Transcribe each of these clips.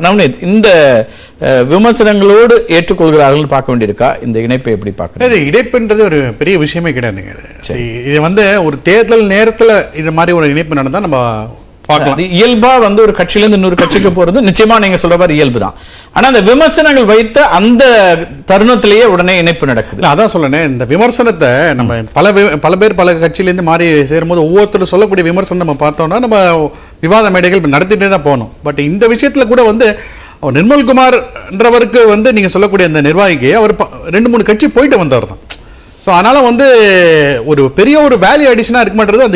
நவநீத், இந்த விமர்சனங்களோடு ஏற்றுக்கொள்கிறார்கள் பார்க்க வேண்டியிருக்கா? இந்த இணைப்பை எப்படி பார்க்கறது? இணைப்புன்றது ஒரு பெரிய விஷயமே கிடையாதுங்க. இது வந்து ஒரு தேர்தல் நேரத்தில் இது மாதிரி ஒரு இணைப்பு நடந்தால் நம்ம பார்க்கலாம். இயல்பா வந்து ஒரு கட்சியிலிருந்து இன்னொரு கட்சிக்கு போறது நிச்சயமா நீங்க சொல்ற மாதிரி இயல்பு தான். ஆனா அந்த விமர்சனங்கள் வைத்த அந்த தருணத்திலேயே உடனே இணைப்பு நடக்குது. அதான் சொல்லணும், இந்த விமர்சனத்தை நம்ம பல பேர் பல கட்சியிலேருந்து மாறி சேரும்போது ஒவ்வொருத்தரும் சொல்லக்கூடிய விமர்சனம் நம்ம பார்த்தோம்னா நம்ம விவாத மேடைகள் நடத்திட்டே தான் போகணும். பட் இந்த விஷயத்துல கூட வந்து நிர்மல்குமார்ன்றவருக்கு வந்து நீங்க சொல்லக்கூடிய அந்த நிர்வாகிக்கு அவர் 2-3 கட்சி போயிட்டு வந்தவர் தான். ஸோ அதனால வந்து ஒரு பெரிய ஒரு வேல்யூ அடிஷனாக இருக்க மாட்டேறது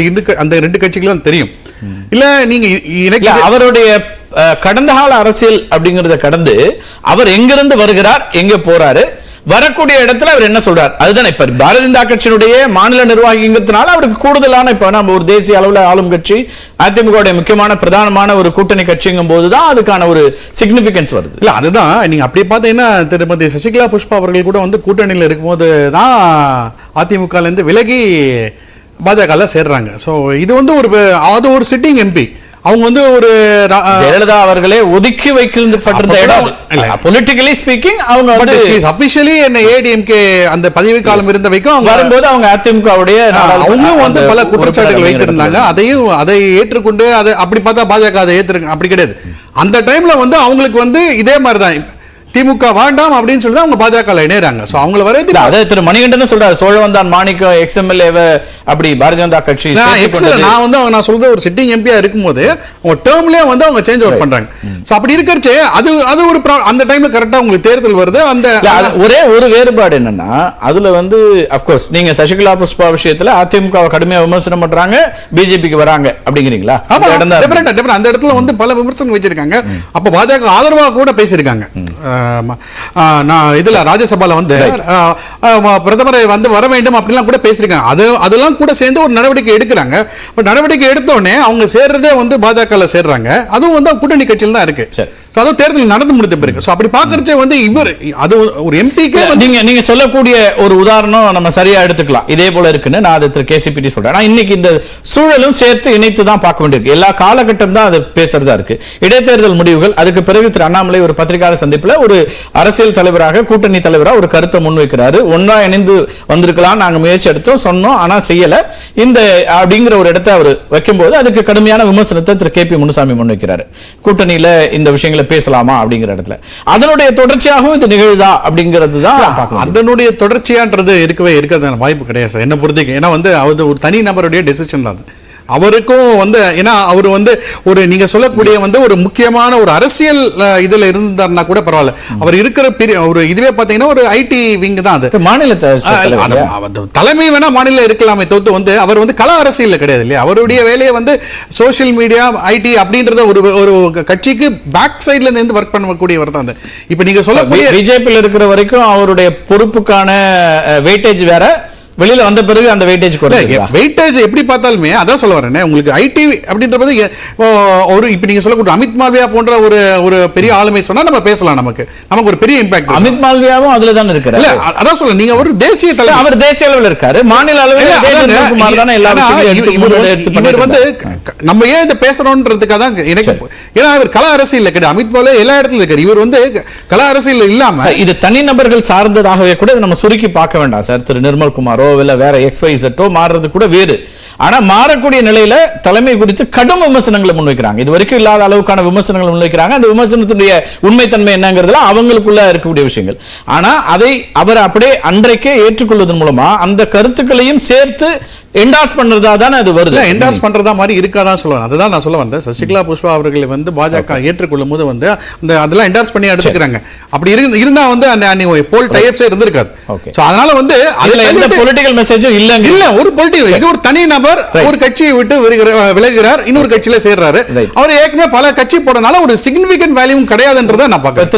அந்த 2 கட்சிகளும் தெரியும். இல்ல நீங்க அவருடைய கடந்த கால அரசியல் அப்படிங்கறத கடந்து அவர் எங்கிருந்து வருகிறார், எங்க போறாரு, வரக்கூடிய இடத்துல அவர் என்ன சொல்றார், அதுதான் இப்ப பாரதிய ஜனதா கட்சியினுடைய மாநில நிர்வாகிங்கிறதுனால அவருக்கு கூடுதலான இப்ப நம்ம ஒரு தேசிய அளவில் ஆளும் கட்சி அதிமுக முக்கியமான பிரதானமான ஒரு கூட்டணி கட்சிங்கும் போதுதான் அதுக்கான ஒரு சிக்னிபிகன்ஸ் வருது. இல்ல அதுதான் நீங்க அப்படி பார்த்தீங்கன்னா திருமதி சசிகலா புஷ்பா அவர்கள் கூட வந்து கூட்டணியில் இருக்கும்போது தான் அதிமுக இருந்து விலகி பாஜக சேர்றாங்க. ஸோ இது வந்து ஒரு சிட்டிங் எம்பி. அவங்க வந்து ஒரு ஜெயலலிதா அவர்களே ஒதுக்கி வைக்கப்பட்டிருந்த இடம் பொலிட்டிக்கலி ஸ்பீக்கிங். அவங்க வந்து அபிஷியலி என்ன ஏடிஎம்கே அந்த பதவி காலம் இருந்த வைக்கும் அவங்க வரும்போது அவங்க அதிமுகவுடைய அவங்க வந்து பல குற்றச்சாட்டுகள் வைத்திருந்தாங்க. அதை ஏற்றுக்கொண்டு அதை அப்படி பார்த்தா பாஜக அதை ஏற்றுருங்க அப்படி கிடையாது. அந்த டைம்ல வந்து அவங்களுக்கு வந்து இதே மாதிரி தான் திமுக வேண்டாம் அப்படின்னு சொல்லி அவங்க பாஜக இணையறாங்க. சோ அவங்கள வரது அதே திரு மணிகண்டன் சொல்றாரு, சோழவந்தான் மாணிக்கம் எக்ஸ்எம்எல்ஏ அப்படி பாரதிய ஜனதா கட்சி நான் வந்து நான் சொல்றது ஒரு சிட்டிங் எம்பியா இருக்கும்போது அவங்க டேர்ம்லயே வந்து அவங்க சேஞ்ச் ஓவர் பண்றாங்க. சோ அப்படி இருக்கறச்சே அது ஒரு அந்த டைம்ல கரெக்ட்டா உங்களுக்கு தேர்தல் வருது. அந்த ஒரே ஒரு வேறுபாடு என்னன்னா அதுல வந்து ஆஃப் கோர்ஸ் நீங்க சசிகலா புஷ்பா விஷயத்துல அதிமுக கடுமையா விமர்சனம் பண்றாங்க, பிஜேபிக்கு வராங்க அப்படிங்கிறீங்களா? அந்த இடத்துல வந்து பல விமர்சனம் வச்சிருக்காங்க. அப்ப பாஜக ஆதரவா கூட பேசியிருக்காங்க. நான் இதுல ராஜ்யசபால வந்து பிரதமரை வந்து வர வேண்டும் அப்படிலாம் கூட பேசிருக்காங்க. அதெல்லாம் கூட சேர்ந்து ஒரு நடவடிக்கை எடுக்கிறாங்க. பட் நடவடிக்கை எடுத்த உடனே அவங்க சேர்றதே வந்து பாஜக சேர்றாங்க. அதுவும் வந்து கூட்டணி கட்சியில் தான் இருக்கு. அதுவும் தேர்தல் நடந்து முடிந்த பிறகு. சோ அப்படி பாக்குறச்சே வந்து இவர் அது ஒரு எம்பிக்கு நீங்க சொல்லக்கூடிய ஒரு உதாரணம் நம்ம சரியா எடுத்துக்கலாம். இதே போல இருக்குன்னு நான் அது கேசிபிடி சொல்றேன். இன்னைக்கு இந்த சூழலும் சேர்த்து இணைத்து தான் பார்க்க வேண்டியிருக்கு. எல்லா காலகட்டம் தான் அது பேசுறதா இருக்கு. இடைத்தேர்தல் முடிவுகள், அதுக்கு பிறகு திரு அண்ணாமலை ஒரு பத்திரிகையாளர் சந்திப்புல ஒரு அரசியல் தலைவராக கூட்டணி தலைவராக ஒரு கருத்தை முன்வைக்கிறாரு. ஒன்றா இணைந்து வந்திருக்கலாம், நாங்க முயற்சி எடுத்தோம் சொன்னோம், ஆனா செய்யல இந்த அப்படிங்கிற ஒரு இடத்தை அவர் வைக்கும்போது அதுக்கு கடுமையான விமர்சனத்தை திரு கே பி முனுசாமி முன்வைக்கிறாரு. கூட்டணியில இந்த விஷயங்களை பேசலாமா அப்படிங்கிற இடத்துல அதனுடைய தொடர்ச்சியாகவும் இது நிகழ்தா அப்படிங்கிறது தான். அதனுடைய தொடர்ச்சியான்றது இருக்கவே இருக்கிறது வாய்ப்பு கிடையாது என்ன பொறுத்தவரைக்கும். ஏன்னா வந்து அது ஒரு தனி நபருடைய டெசிஷன் தான். அவருக்கும் வந்து ஏன்னா அவர் வந்து ஒரு நீங்க சொல்லக்கூடிய வந்து ஒரு முக்கியமான ஒரு அரசியல் இதுல இருந்தார்னா கூட பரவாயில்ல. அவர் இருக்கிற ஒரு இதுவே பாத்தீங்கன்னா ஒரு ஐடி விங் தான். அது மாநில தலைமை வேணா மாநில இருக்கலாமே தவிர்த்து வந்து அவர் வந்து கல அரசியல் கிடையாது இல்லையா. அவருடைய வேலையை வந்து சோசியல் மீடியா ஐடி அப்படின்றத ஒரு கட்சிக்கு பேக் சைட்ல இருந்து ஒர்க் பண்ணக்கூடியவர் தான். இப்ப நீங்க சொல்லக்கூடிய பிஜேபியில் இருக்கிற வரைக்கும் அவருடைய பொறுப்புக்கான வெயிட்டேஜ் வேற, வெளியில வந்த பிறகு அந்த வெயிட்டேஜ் வெயிட்டேஜ் எப்படி பார்த்தாலுமே அதான் சொல்ல வரேன். உங்களுக்கு ஐடி அப்படின்றது ஒரு இப்ப நீங்க சொல்லக்கூடிய அமித் மால்வியா போன்ற ஒரு பெரிய ஆளுமை சொன்னா நம்ம பேசலாம். நமக்கு ஒரு பெரிய இம்பாக்ட். அமித் மால்வியாவும் அதுல தான் இருக்காரு. அதான் சொல்ல நீங்க ஒரு தேசிய தலைவர், அவர் தேசிய அளவில் இருக்காரு, மாநில அளவில் இவர் வந்து நம்ம ஏன் இதை பேசணும்ன்றதுக்காக தான் எனக்கு. ஏன்னா அவர் கல அரசியல் கிடையாது. அமித் மால்வியா எல்லா இடத்துல இருக்காரு. இவர் வந்து கல அரசியல் இல்லாம இது தனிநபர்கள் சார்ந்ததாகவே கூட நம்ம சுருக்கி பார்க்க வேண்டாம் சார். திரு நிர்மல்குமாரோ வேற XYZ மாறுறது கூட வேறு. ஆனா மாறக்கூடிய நிலையில தலைமை குறித்து கடும் விமர்சனங்களை முன்வைக்கிறாங்க. இது வரைக்கும் இல்லாத அளவுக்கான விமர்சனங்களை முன்வைக்கிறாங்க. அந்த விமர்சனத்துடைய உண்மைத்தன்மை என்னங்கிறதுல அவங்களுக்குள்ள இருக்கக்கூடிய விஷயங்கள். ஆனா அதை அவர் அப்படியே அன்றைக்கே ஏற்றுக்கொள்வதன் மூலமா அந்த கருத்துக்களையும் சேர்த்து என்டார்ஸ் பண்றதா தானே அது வருது. என்டார்ஸ் பண்றதா மாதிரி இருக்காதான் சொல்லுவேன். அதுதான் நான் சொல்ல வந்தேன். சசிகலா புஷ்பா அவர்களை வந்து பாஜக ஏற்றுக்கொள்ளும் போது வந்து அதெல்லாம் என்டார்ஸ் பண்ணி எடுத்துக்கிறாங்க. அப்படி இருந்தா வந்து போல் டைப்ஸ் இருந்திருக்காது. அதனால வந்து அதுல எந்த பொலிட்டிக்கல் மெசேஜும் இல்ல. ஒரு பொலிட்டிக்கல் இது ஒரு தனி நபர் ஒரு கட்சியை விட்டு விலகுகிறார், இன்னொரு கட்சியில சேர்றாரு. அவர் ஏற்கனவே பல கட்சி போறதுனால ஒரு சிக்னிபிகன்ட் வேல்யூ கிடையாதுன்றதை நான் பார்க்கிறேன்.